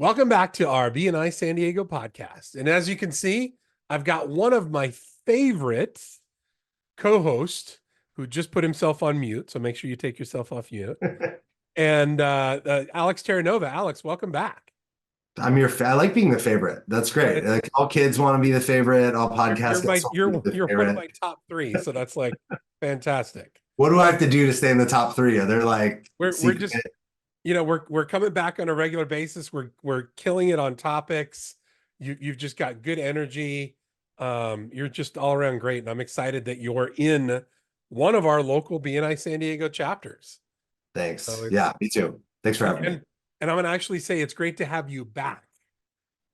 Welcome back to our BNI San Diego podcast. And as you can see, I've got one of my favorite co-hosts who just put himself on mute. So make sure you take yourself off mute. And Alex Terranova. Alex, welcome back. I like being the favorite. That's great. Like all kids want to be the favorite. All You're podcast guests my want you're to be the you're one of favorite. my top three. So that's like fantastic. What do I have to do to stay in the top three? Are there like We're secret? just we're coming back on a regular basis. We're killing it on topics. You've just got good energy. You're just all around great, and I'm excited that you're in one of our local BNI San Diego chapters. So Thanks. it's Yeah, me too. Thanks for and having me. and I'm gonna actually say it's great to have you back.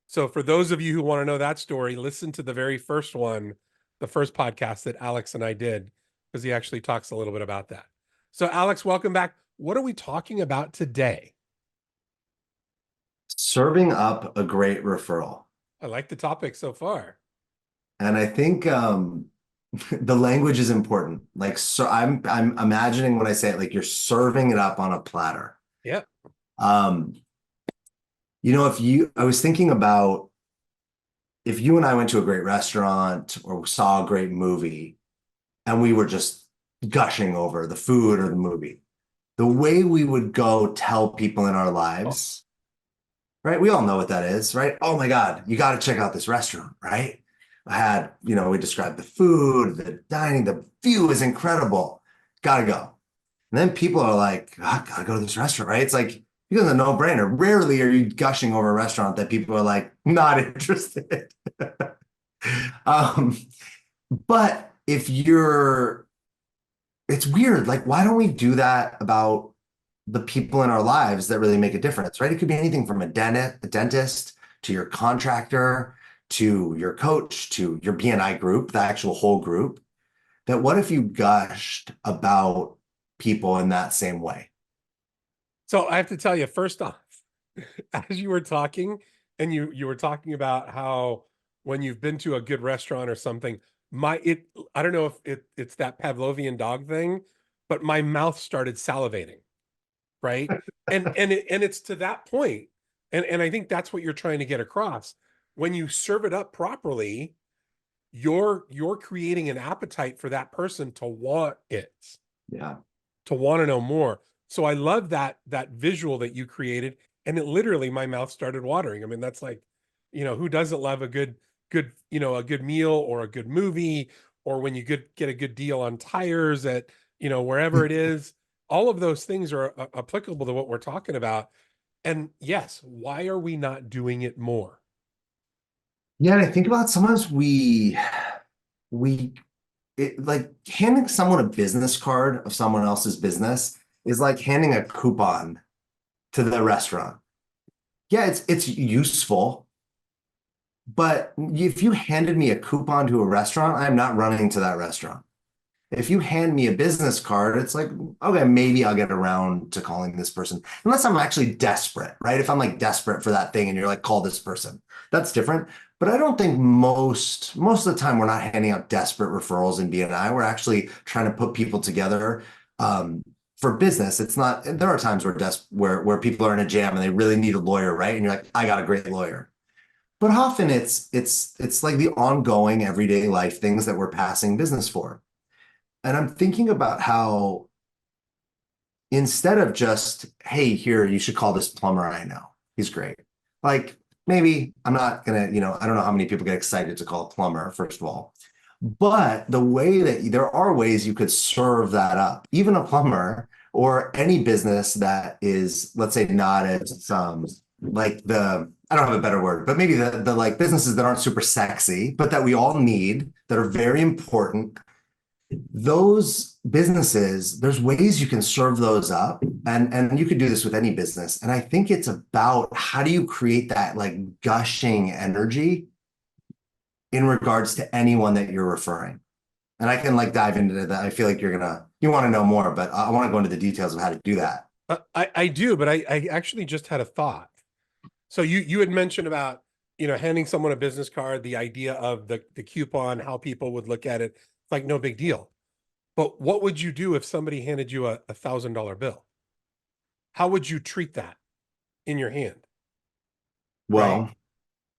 So for those of you who want to know that story, listen to the very first one, the first podcast that Alex and I did, because he actually talks a little bit about that. So Alex, welcome back. What are we talking about today? Serving up a great referral. I like the topic so far. And I think the language is important. Like so I'm imagining when I say it, like you're serving it up on a platter. Yeah. Um, I was thinking about if you and I went to a great restaurant or saw a great movie and we were just gushing over the food or the movie, the way we would go tell people in our Oh, lives, right? We all know what that is, right? Oh my God, you got to check out this restaurant, right? We described the food, the dining, the view is incredible. Gotta go. And then people are like, gotta go to this restaurant, right? It's like, because it's a no-brainer. Rarely are you gushing over a restaurant that people are like, not interested. um, but if you're it's weird. Like, why don't we do that about the people in our lives that really make a difference, right? It could be anything from a dentist to your contractor, to your coach, to your BNI group, the actual whole group. That what if you gushed about people in that same way? so I have to tell you, first off, as you were talking, and you were talking about how when you've been to a good restaurant or something, I don't know if it's that Pavlovian dog thing, but my mouth started salivating, right? And it's to that point, and I think that's what you're trying to get across. When you serve it up properly, you're creating an appetite for that person to want it, Yeah. to want to know more. So I love that visual that you created, and it literally my mouth started watering. I mean, that's like, who doesn't love a good meal or a good movie, or when you get a good deal on tires at, wherever it is. All of those things are applicable to what we're talking about. And yes, why are we not doing it more? Yeah, and I think about sometimes we like handing someone a business card of someone else's business is like handing a coupon to the restaurant. Yeah, it's useful, but if you handed me a coupon to a restaurant, I'm not running to that restaurant. If you hand me a business card, it's like, okay, maybe I'll get around to calling this person, unless I'm actually desperate, right? If I'm like desperate for that thing and you're like, call this person, that's different. But I don't think most of the time we're not handing out desperate referrals in BNI. We're actually trying to put people together for business. It's not. There are times where people are in a jam and they really need a lawyer, right? And you're like, I got a great lawyer. But often it's like the ongoing everyday life things that we're passing business for. And I'm thinking about how instead of just, hey, here, you should call this plumber I know. He's great. Like maybe I'm not gonna, I don't know how many people get excited to call a plumber, first of all. But the way that there are ways you could serve that up, even a plumber or any business that is, let's say, not as like I don't have a better word, but maybe the like businesses that aren't super sexy, but that we all need, that are very important, those businesses, there's ways you can serve those up, and you could do this with any business. And I think it's about how do you create that like gushing energy in regards to anyone that you're referring. And I can like dive into that. I feel like you want to know more, but I want to go into the details of how to do that. I do, but I actually just had a thought. So you had mentioned about, handing someone a business card, the idea of the coupon, how people would look at it, like no big deal. But what would you do if somebody handed you a $1,000 bill? How would you treat that in your hand? right?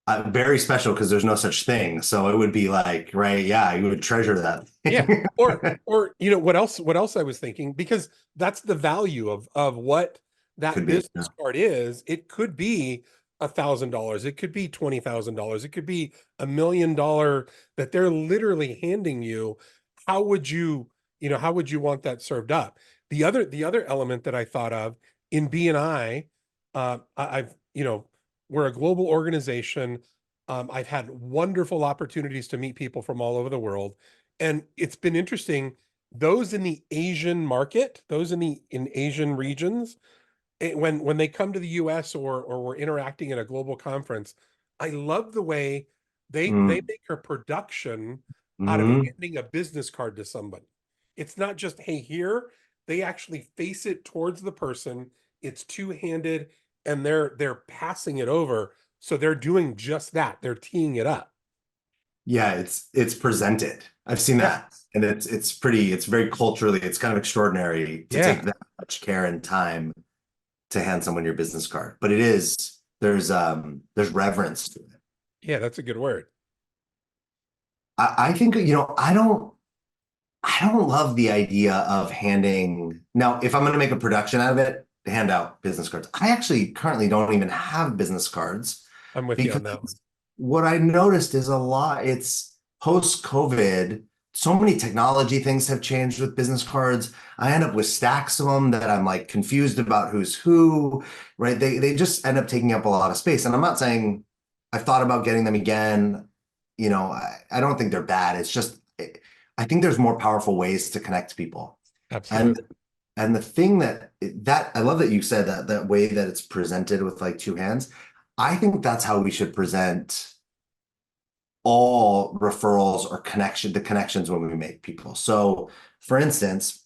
Well, very special because there's no such thing. So it would be like, right, yeah, you would treasure that Yeah. thing. Or what else I was thinking, because that's the value of what that Could be, business card is. It could be $1,000, it could be $20,000, it could be $1 million that they're literally handing you. How would how would you want that served up? The other element that I thought of in BNI, I've, we're a global organization. I've had wonderful opportunities to meet people from all over the world. And it's been interesting, those in the Asian market, those in Asian regions, when they come to the US, or we're interacting in a global conference, I love the way they mm, make a production out of mhm. handing a business card to somebody. It's not just, hey, here. They actually face it towards the person. It's two-handed, and they're passing it over. So they're doing just that. They're teeing it up. Yeah, it's presented. I've seen Yeah. that. And it's very culturally, it's kind of extraordinary to Yeah. take that much care and time to hand someone your business card. But there's reverence to it. Yeah, that's a good word. I think, I don't love the idea of handing. Now, if I'm going to make a production out of it, hand out business cards. I actually currently don't even have business cards I'm with you because on that one. what I noticed is it's post-COVID. So many technology things have changed with business cards. I end up with stacks of them that I'm like confused about who's who, right? They just end up taking up a lot of space. And I'm not saying I've thought about getting them again. I don't think they're bad. It's just I think there's more powerful ways to connect people. And Absolutely. and the thing that I love that you said that way that it's presented with like two hands. I think that's how we should present all referrals or the connections when we make people. So, for instance,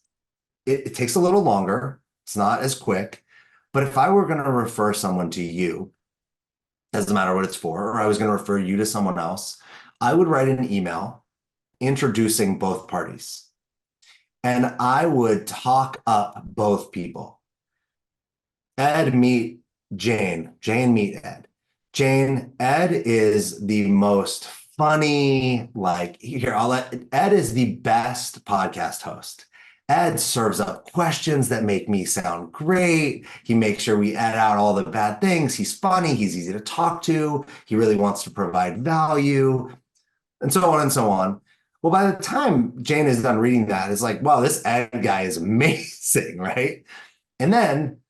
it takes a little longer. It's not as quick. But if I were going to refer someone to you, doesn't matter what it's for, or I was going to refer you to someone else, I would write an email introducing both parties. And I would talk up both people. Ed meet Jane. Jane meet Ed. Ed is the most funny, like here, Ed is the best podcast host. Ed serves up questions that make me sound great. He makes sure we edit out all the bad things. He's funny. He's easy to talk to. He really wants to provide value, and so on and so on. Well, by the time Jane is done reading that, it's like, wow, this Ed guy is amazing, right? And then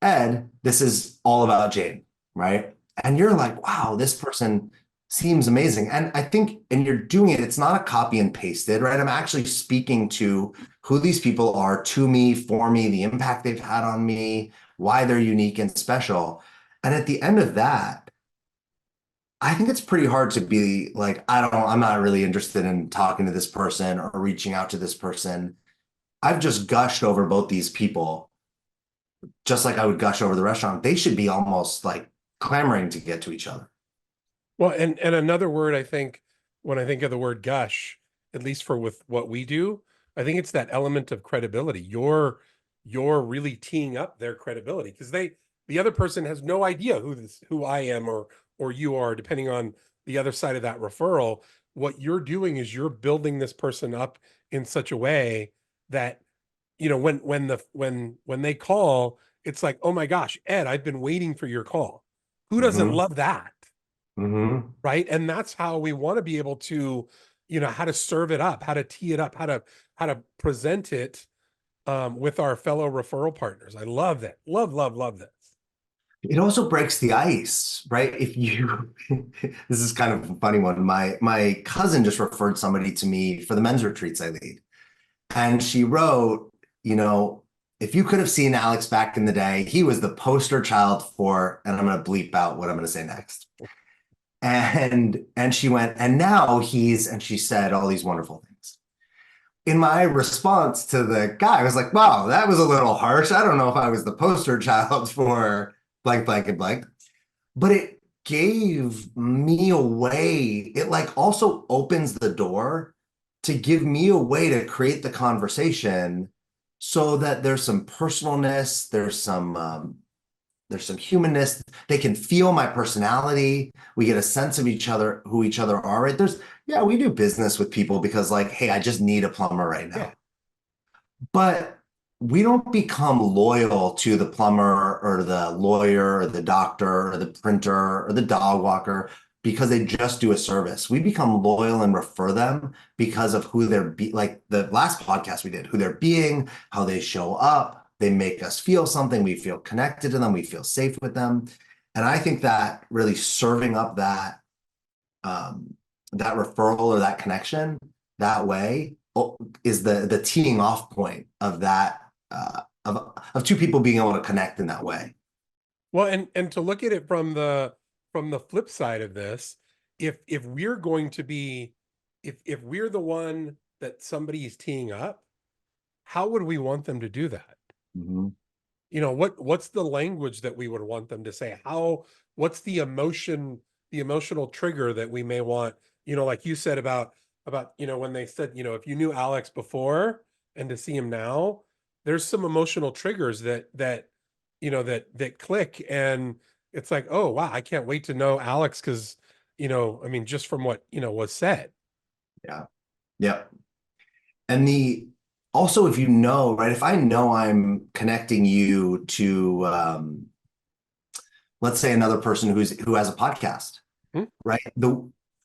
Ed, this is all about Jane, right? And you're like, wow, this person seems amazing. And I think, and you're doing it, it's not a copy and pasted, right? I'm actually speaking to who these people are to me, for me, the impact they've had on me, why they're unique and special. And at the end of that, I think it's pretty hard to be like, I'm not really interested in talking to this person or reaching out to this person. I've just gushed over both these people just like I would gush over the restaurant. They should be almost like clamoring to get to each other. Well, and another word, I think, when I think of the word gush, at least for with what we do, I think it's that element of credibility. You're really teeing up their credibility, because the other person has no idea who I am, or you are, depending on the other side of that referral. What you're doing is you're building this person up in such a way that, when they call, it's like, oh my gosh, Ed, I've been waiting for your call. Who doesn't Mm-hmm. love that? Mm-hmm. Right. And that's how we want to be able to, how to serve it up, how to tee it up, how to present it, with our fellow referral partners. I love that. Love this. It also breaks the ice, right? If you, this is kind of a funny one. My cousin just referred somebody to me for the men's retreats I lead, and she wrote, if you could have seen Alex back in the day, he was the poster child for, and I'm going to bleep out what I'm going to say next. And she went, and now and she said all these wonderful things. In my response to the guy, I was like, wow, that was a little harsh. I don't know if I was the poster child for blank, blank, and blank, but it gave me a way. It like also opens the door to give me a way to create the conversation so that there's some personalness, there's some there's some humanness. They can feel my personality. We get a sense of each other, who each other are, right? Yeah, we do business with people because like, hey, I just need a plumber right Yeah. now. But we don't become loyal to the plumber or the lawyer or the doctor or the printer or the dog walker because they just do a service. We become loyal and refer them because of who they're like the last podcast we did, who they're being, how they show up. They make us feel something. We feel connected to them. We feel safe with them. And I think that really serving up um, that referral or that connection that way is the teeing off point of that of two people being able to connect in that way. Well, and to look at it from the flip side of this, if we're going to be if we're the one that somebody is teeing up, how would we want them to do that? Mhm. You know, what's the language that we would want them to say? What's the emotional trigger that we may want, you know, like you said about, you know, when they said, you know, if you knew Alex before and to see him now, there's some emotional triggers that you know that click, and it's like, oh wow, I can't wait to know Alex because, you know, I mean, just from what, you know, was said. Yeah. Yeah. And also if you know, right, if I know I'm connecting you to let's say another person who has a podcast, Hmm? right?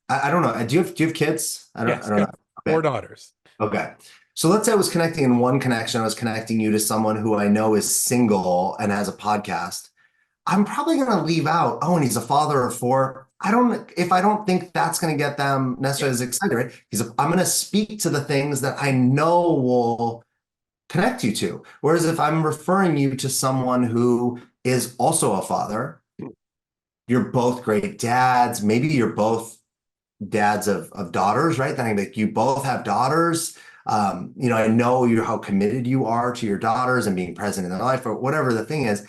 I don't know. Do you have kids? I Yes, don't know. got four Okay. daughters. Okay. So let's say I was connecting in one connection, I was connecting you to someone who I know is single and has a podcast. I'm probably going to leave out, oh, and he's a father of four. If I don't think that's going to get them Yeah. necessarily as excited, right? I'm going to speak to the things that I know will connect you to. Whereas if I'm referring you to someone who is also a father, you're both great dads. Maybe you're both dads of daughters, right? Then like you both have daughters. I know how committed you are to your daughters and being present in their life or whatever the thing is.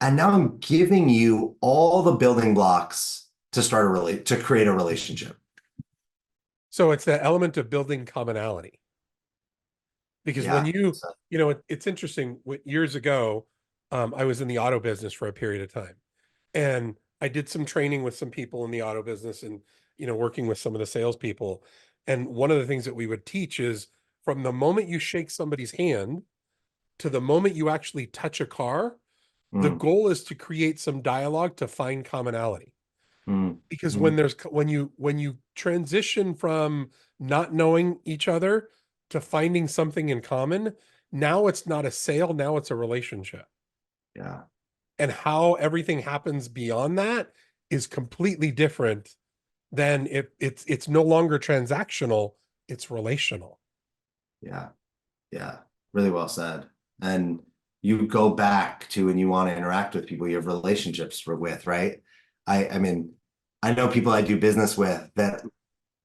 And now I'm giving you all the building blocks to to create a relationship. So it's that element of building commonality. Because when Yeah. you know, it's interesting. Years ago, I was in the auto business for a period of time, and I did some training with some people in the auto business, and you know, working with some of the salespeople. And one of the things that we would teach is from the moment you shake somebody's hand to the moment you actually touch a car, the Mm, goal is to create some dialogue to find commonality. mm, Because mm, when you transition from not knowing each other to finding something in common, now it's not a sale, now it's a relationship. yeah. And how everything happens beyond that is completely different than if it's no longer transactional, it's relational. Yeah. Yeah. Really well said. And you go back to when you want to interact with people you have relationships with, right? I mean, I know people I do business with that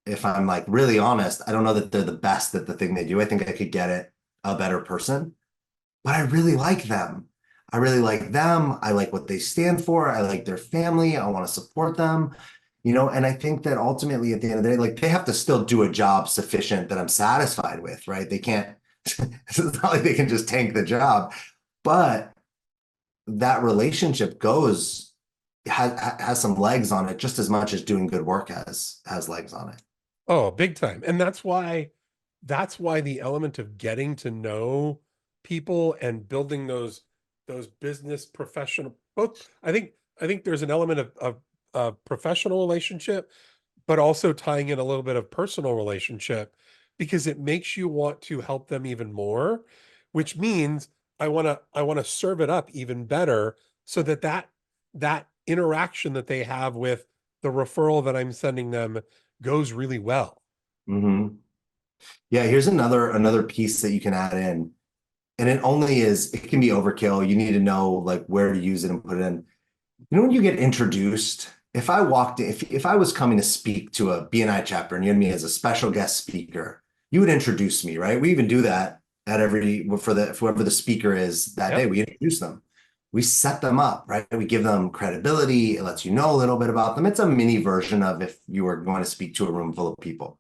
if I'm like really honest, I don't know that they're the best at the thing they do. I think I could get it a better person, but I really like them. I really like them. I like what they stand for. I like their family. I want to support them, and I think that ultimately at the end of the day, like they have to still do a job sufficient that I'm satisfied with, right? They can't, it's not like they can just tank the job, but that relationship has some legs on it just as much as doing good work has legs on it. Oh, big time. And that's why the element of getting to know people and building those business professional both I think there's an element of professional relationship, but also tying in a little bit of personal relationship because it makes you want to help them even more, which means I want to serve it up even better so that interaction that they have with the referral that I'm sending them goes really well. Mhm. Yeah, here's another piece that you can add in. And it can be overkill. You need to know like where to use it and put it in. When you get introduced, if I was coming to speak to a BNI chapter and you had me as a special guest speaker, you would introduce me, right? We even do that for whoever the speaker is that day, Yep. we introduce them. We set them up, right? We give them credibility. It lets you know a little bit about them. It's a mini version of if you were going to speak to a room full of people.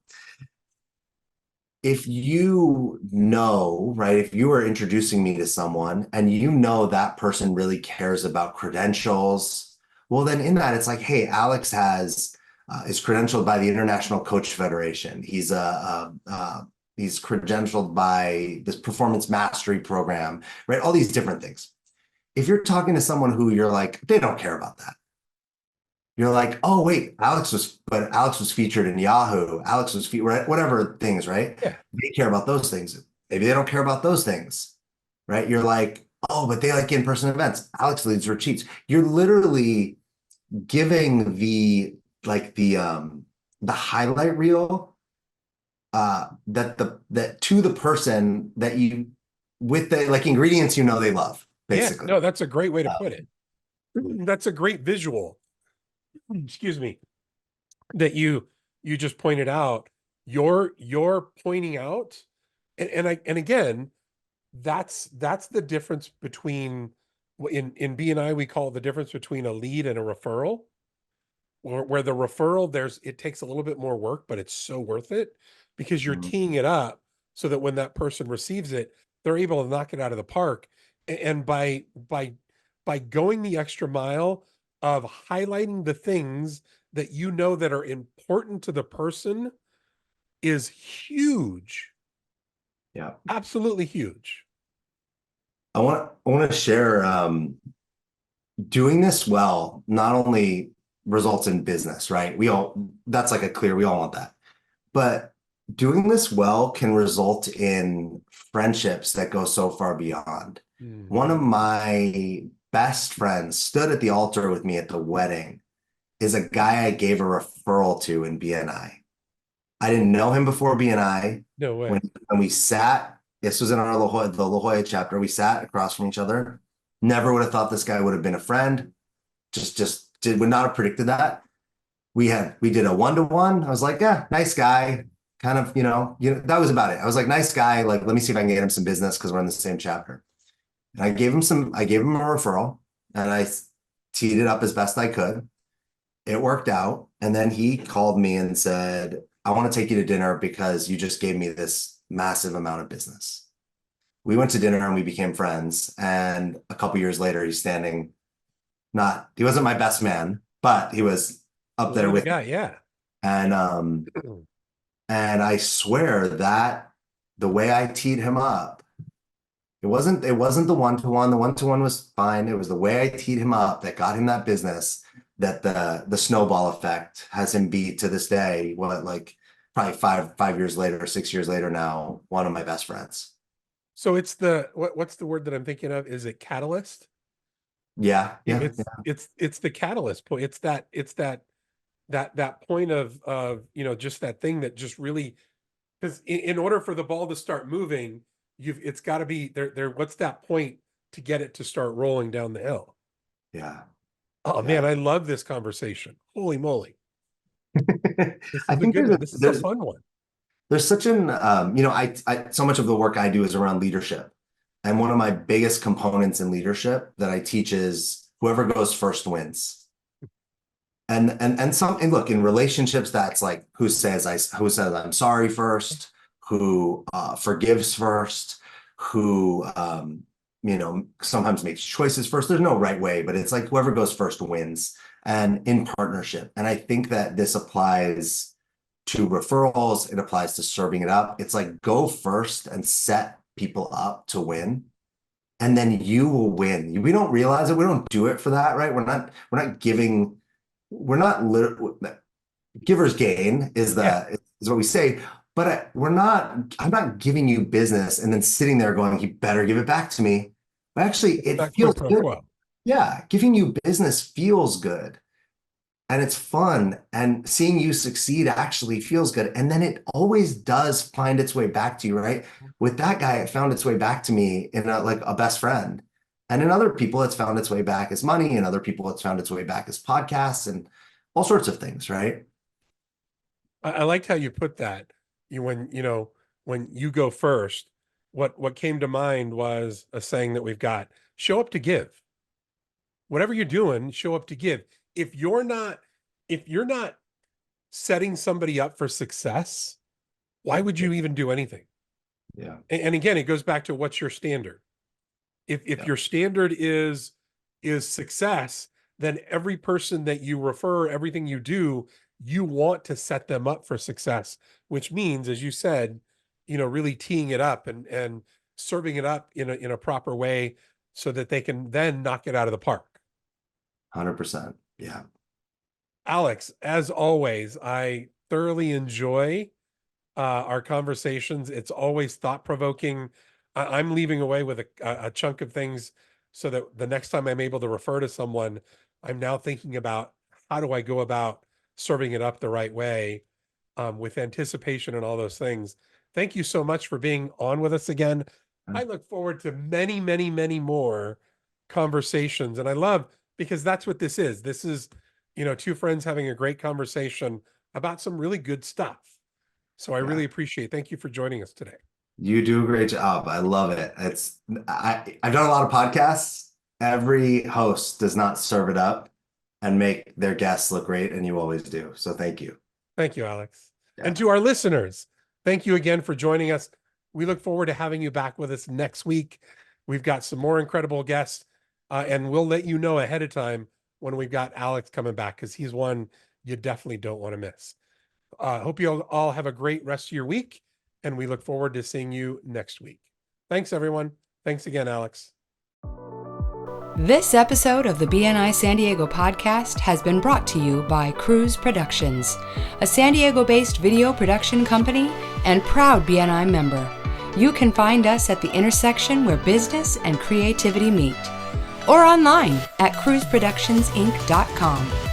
if you know, right, if you are introducing me to someone and you know that person really cares about credentials, well, then in that, it's like, hey, Alex is credentialed by the International Coach Federation. He's credentialed by this performance mastery program, right? All these different things. If you're talking to someone who you're like, they don't care about that. You're like, oh wait, but Alex was featured in Yahoo. Alex was featured, whatever things, right? Yeah. They care about those things. Maybe they don't care about those things, right? You're like, oh, but they like in-person events. Alex leads retreats. You're literally giving the highlight reel that to the person that you with the like ingredients you know they love, Yeah. basically. No, that's a great way to Uh, put it. That's a great visual. Excuse me. That you just pointed out. You're pointing out, and again, that's the difference between in BNI we call the difference between a lead and a referral. Where the referral it takes a little bit more work, but it's so worth it because you're mhm. teeing it up so that when that person receives it, they're able to knock it out of the park. And by going the extra mile of highlighting the things that you know that are important to the person is huge, Yeah. absolutely huge. I want to share doing this well not only results in business, right? That's like a clear, we all want that. But doing this well can result in friendships that go so far beyond. One Mhm. of my best friends stood at the altar with me at the wedding, is a guy I gave a referral to in BNI. I didn't know him before BNI. No When, way. when we sat, this was in the La Jolla chapter, we sat across from each other. Never would have thought this guy would have been a friend. Would not have predicted that. We did a one-to-one. I was like, yeah, nice guy. Kind of, that was about it. I was like, nice guy. Like, let me see if I can get him some business because we're in the same chapter. And I gave him a referral and I teed it up as best I could. It worked out. And then he called me and said, I want to take you to dinner because you just gave me this massive amount of business. We went to dinner and we became friends. And a couple years later, he wasn't my best man, but he was up Well, there you're the with me. guy, yeah. And and I swear that the way I teed him up, it wasn't the one-to-one. The one-to-one was fine. It was the way I teed him up that got him that business, that the snowball effect has him be to this day, like probably 5 years later, 6 years later now, one of my best friends. So it's what's the word that I'm thinking of? Is it catalyst? Yeah, yeah, It's the catalyst point. That point of just that thing that just really, because in order for the ball to start moving, it's got to be there. What's that point to get it to start rolling down the hill? yeah, Oh yeah. man, I love this conversation. Holy moly. This I is a think good one. This is a there's fun one. there's such an I so much of the work I do is around leadership. And one of my biggest components in leadership that I teach is whoever goes first wins. And look, in relationships, that's like who says I'm sorry first, who forgives first, who sometimes makes choices first. There's no right way, but it's like whoever goes first wins, and in partnership. And I think that this applies to referrals, it applies to serving it up. It's like go first and set people up to win, and then you will win. We don't realize it. We don't do it for that, right? We're not giving, we're not givers gain Yeah, is what we say, but I'm not giving you business and then sitting there going, you better give it back to me. But actually, it's it not feels quid pro good. quo. Yeah, giving you business feels good and it's fun, and seeing you succeed actually feels good, and then it always does find its way back to you, right? With that guy, it found its way back to me in like a best friend, and in other people it's found its way back as money, and other people it's found its way back as podcasts and all sorts of things, right? I liked how you put that. When you go first, what came to mind was a saying that we've got: show up to give. Whatever you're doing, show up to give. If you're not, if you're not setting somebody up for success, why would you even do anything? Yeah. And again, it goes back to what's your standard. If Yeah. your standard is success, then every person that you refer, everything you do, you want to set them up for success, which means, as you said, really teeing it up and serving it up in a proper way so that they can then knock it out of the park. 100%. Yeah. Alex, as always, I thoroughly enjoy our conversations. It's always thought provoking. I'm leaving away with a chunk of things so that the next time I'm able to refer to someone, I'm now thinking about how do I go about serving it up the right way, with anticipation and all those things. Thank you so much for being on with us again. I look forward to many, many, many more conversations. And I love, because that's what this is. This is, two friends having a great conversation about some really good stuff. So I Yeah. really appreciate it. Thank you for joining us today. You do a great job. I love it. I've done a lot of podcasts. Every host does not serve it up and make their guests look great, and you always do. So thank you. Thank you, Alex. Yeah. And to our listeners, thank you again for joining us. We look forward to having you back with us next week. We've got some more incredible guests, and we'll let you know ahead of time when we've got Alex coming back, because he's one you definitely don't want to miss. Hope you all have a great rest of your week, and we look forward to seeing you next week. Thanks, everyone. Thanks again, Alex. This episode of the BNI San Diego podcast has been brought to you by Cruise Productions, a San Diego-based video production company and proud BNI member. You can find us at the intersection where business and creativity meet, or online at cruiseproductionsinc.com.